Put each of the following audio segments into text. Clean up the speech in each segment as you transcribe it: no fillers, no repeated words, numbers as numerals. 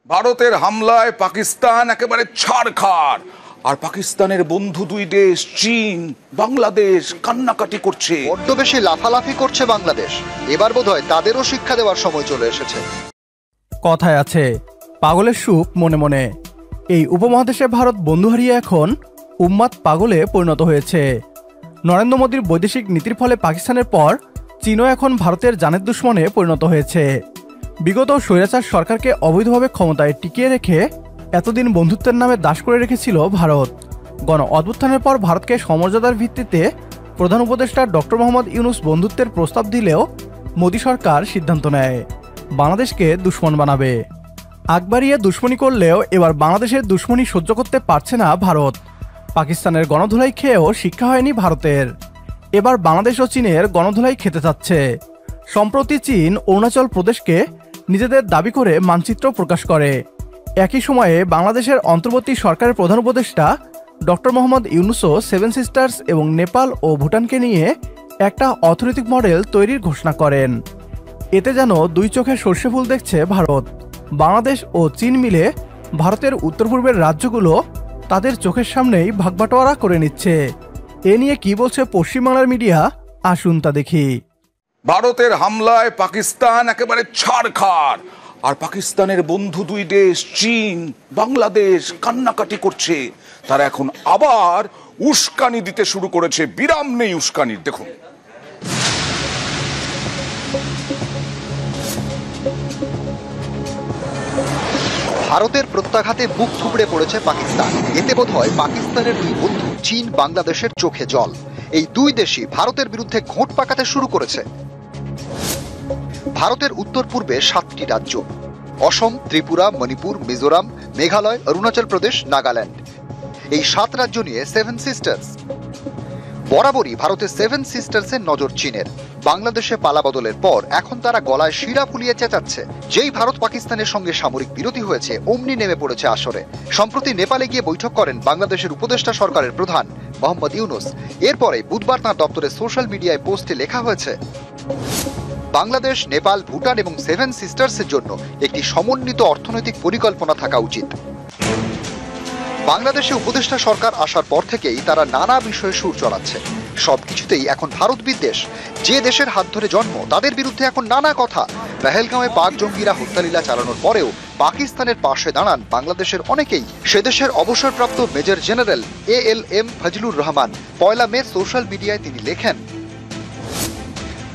ভারতের হামলায় পাকিস্তান একেবারে ছাড়খাড়। আর পাকিস্তানের বন্ধু দুই দেশ চীন বাংলাদেশ কান্নাকাটি করছে। বড্ড বেশি লাফালাফি করছে বাংলাদেশ। এবার বোধহয় তাদেরও শিক্ষা দেওয়ার সময় চলে এসেছে। কথায় আছে পাগলের সুখ মনে মনে। এই উপমহাদেশে ভারত বন্ধু হারিয়ে এখন উম্মাদ পাগলে পরিণত হয়েছে। নরেন্দ্র মোদীর বৈদেশিক নীতির ফলে পাকিস্তানের পর চীনও এখন ভারতের জানের দুশ্মনে পরিণত হয়েছে। বিগত স্বৈরাচার সরকারকে অবৈধভাবে ক্ষমতায় টিকিয়ে রেখে এতদিন বন্ধুত্বের নামে দাস করে রেখেছিল ভারত। গণ অভ্যুত্থানের পর ভারতকে সমমর্যাদার ভিত্তিতে প্রধান উপদেষ্টা ডক্টর মোহাম্মদ ইউনূস বন্ধুত্বের প্রস্তাব দিলেও মোদী সরকার সিদ্ধান্ত নেয় বাংলাদেশকে দুশ্মন বানাবে। আকবরিয়ে দুশ্মনী করলেও এবার বাংলাদেশের দুশ্মনী সহ্য করতে পারছে না ভারত। পাকিস্তানের গণধুলাই খেয়েও শিক্ষা হয়নি ভারতের, এবার বাংলাদেশ ও চীনের গণধুলাই খেতে চাচ্ছে। সম্প্রতি চীন অরুণাচল প্রদেশকে নিজেদের দাবি করে মানচিত্র প্রকাশ করে। একই সময়ে বাংলাদেশের অন্তর্বর্তী সরকারের প্রধান উপদেষ্টা ডক্টর মোহাম্মদ ইউনূসও সেভেন সিস্টার্স এবং নেপাল ও ভুটানকে নিয়ে একটা অর্থনৈতিক মডেল তৈরির ঘোষণা করেন। এতে যেন দুই চোখে সর্ষে ফুল দেখছে ভারত। বাংলাদেশ ও চীন মিলে ভারতের উত্তর পূর্বের রাজ্যগুলো তাদের চোখের সামনেই ভাগবাটোয়ারা করে নিচ্ছে। এ নিয়ে কি বলছে পশ্চিমবাংলার মিডিয়া, আসুন তা দেখি। ভারতের হামলায় পাকিস্তান একেবারে ছাড়খাড়। আর পাকিস্তানের বন্ধু দুই দেশ চীন বাংলাদেশ কান্নাকাটি করছে। তারা এখন আবার উস্কানি দিতে শুরু করেছে, বিরাম নেই উস্কানির। দেখুন, ভারতের প্রত্যাঘাতে বুক থুবড়ে পড়েছে পাকিস্তান। এতে বোধহয় পাকিস্তানের দুই বন্ধু চীন বাংলাদেশের চোখে জল। এই দুই দেশই ভারতের বিরুদ্ধে ঘোঁট পাকাতে শুরু করেছে। ভারতের উত্তর পূর্বে 7টি রাজ্য: অসম, ত্রিপুরা, মণিপুর, মিজোরাম, মেঘালয়, অরুণাচল প্রদেশ, নাগাল্যান্ড। এই 7 রাজ্য নিয়ে সেভেন সিস্টার্স। বরাবরই ভারতের সেভেন সিস্টার্সের নজর চীনের। বাংলাদেশে পালাবদলের পর এখন তারা গলায় শিরা ফুলিয়ে চেঁচাচ্ছে। যেই ভারত পাকিস্তানের সঙ্গে সামরিক বিরতি হয়েছে অমনি নেমে পড়েছে আসরে। সম্প্রতি নেপালে গিয়ে বৈঠক করেন বাংলাদেশের উপদেষ্টা সরকারের প্রধান মোহাম্মদ ইউনূস। এরপরে বুধবার তাঁর দপ্তরের সোশ্যাল মিডিয়ায় পোস্টে লেখা হয়েছে, বাংলাদেশ, নেপাল, ভুটান এবং সেভেন সিস্টার্সের জন্য একটি সমন্বিত অর্থনৈতিক পরিকল্পনা থাকা উচিত। বাংলাদেশে উপদেষ্টা সরকার আসার পর থেকেই তারা নানা বিষয়ে সুর চড়াচ্ছে। সবকিছুতেই এখন ভারত বিদ্বেষ। যে দেশের হাত ধরে জন্ম তাদের বিরুদ্ধে এখন নানা কথা। পেহেলগাঁওয়ে পাক জঙ্গিরা হত্যালীলা চালানোর পরেও পাকিস্তানের পাশে দাঁড়ান বাংলাদেশের অনেকেই। সেদেশের অবসরপ্রাপ্ত major general ALM Fazlur Rahman 1 মে সোশ্যাল মিডিয়ায় তিনি লেখেন,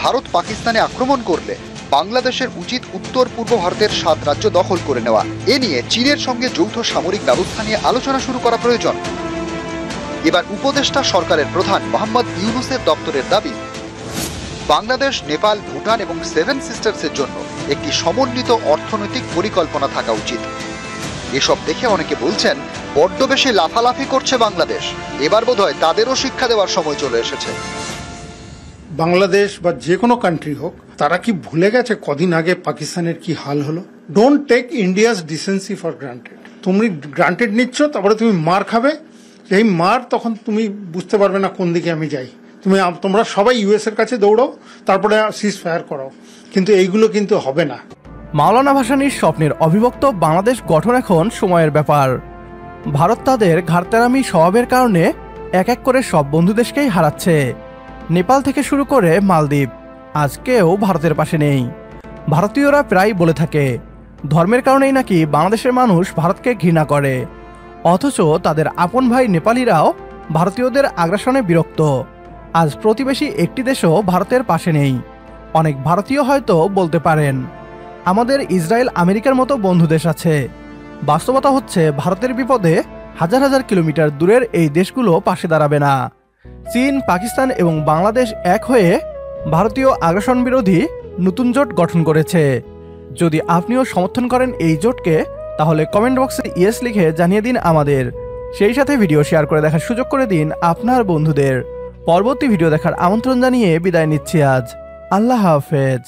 ভারত পাকিস্তানে আক্রমণ করলে বাংলাদেশের উচিত উত্তর পূর্ব ভারতের 7 রাজ্য দখল করে নেওয়া। এ নিয়ে চীনের সঙ্গে যৌথ সামরিক ব্যবস্থা নিয়ে আলোচনা শুরু করা প্রয়োজন। এবার উপদেষ্টা সরকারের প্রধান মোহাম্মদ ইউনূসের দপ্তরের দাবি, বাংলাদেশ, নেপাল, ভুটান এবং সেভেন সিস্টার্সের জন্য একটি সমন্বিত অর্থনৈতিক পরিকল্পনা থাকা উচিত। এসব দেখে অনেকে বলছেন, বড্ড বেশি লাফালাফি করছে বাংলাদেশ। এবার বোধহয় তাদেরও শিক্ষা দেওয়ার সময় চলে এসেছে। বাংলাদেশ বা যে কোনো কান্ট্রি হোক, তারা কি ভুলে গেছে কদিন আগে পাকিস্তানের কি হাল হলো? Don't take India's decency for granted. তুমি গ্রান্টেড নিচ্ছ, তারপরে তুমি মার খাবে। এই মার তখন তুমি বুঝতে পারবে না কোন দিকে আমি যাই। তোমরা সবাই US এর কাছে দৌড়ো, তারপরে সিজ ফায়ার করাও, কিন্তু এইগুলো কিন্তু হবে না। মাওলানা ভাসানীর স্বপ্নের অবিভক্ত বাংলাদেশ গঠন এখন সময়ের ব্যাপার। ভারত তাদের ঘাড়তেরামি স্বভাবের কারণে এক এক করে সব বন্ধু দেশকেই হারাচ্ছে। নেপাল থেকে শুরু করে মালদ্বীপ আজকেও ভারতের পাশে নেই। ভারতীয়রা প্রায় বলে থাকে ধর্মের কারণেই নাকি বাংলাদেশের মানুষ ভারতকে ঘৃণা করে, অথচ তাদের আপন ভাই নেপালিরাও ভারতীয়দের আগ্রাসনে বিরক্ত। আজ প্রতিবেশী একটি দেশও ভারতের পাশে নেই। অনেক ভারতীয় হয়তো বলতে পারেন আমাদের ইসরায়েল, আমেরিকার মতো বন্ধু দেশ আছে। বাস্তবতা হচ্ছে ভারতের বিপদে হাজার হাজার কিলোমিটার দূরের এই দেশগুলো পাশে দাঁড়াবে না। চীন, পাকিস্তান এবং বাংলাদেশ এক হয়ে ভারতীয় আগ্রাসন বিরোধী নতুন জোট গঠন করেছে। যদি আপনিও সমর্থন করেন এই জোটকে, তাহলে কমেন্ট বক্সে ইয়েস লিখে জানিয়ে দিন আমাদের। সেই সাথে ভিডিও শেয়ার করে দেখার সুযোগ করে দিন আপনার বন্ধুদের। পরবর্তী ভিডিও দেখার আমন্ত্রণ জানিয়ে বিদায় নিচ্ছি আজ। আল্লাহ হাফেজ।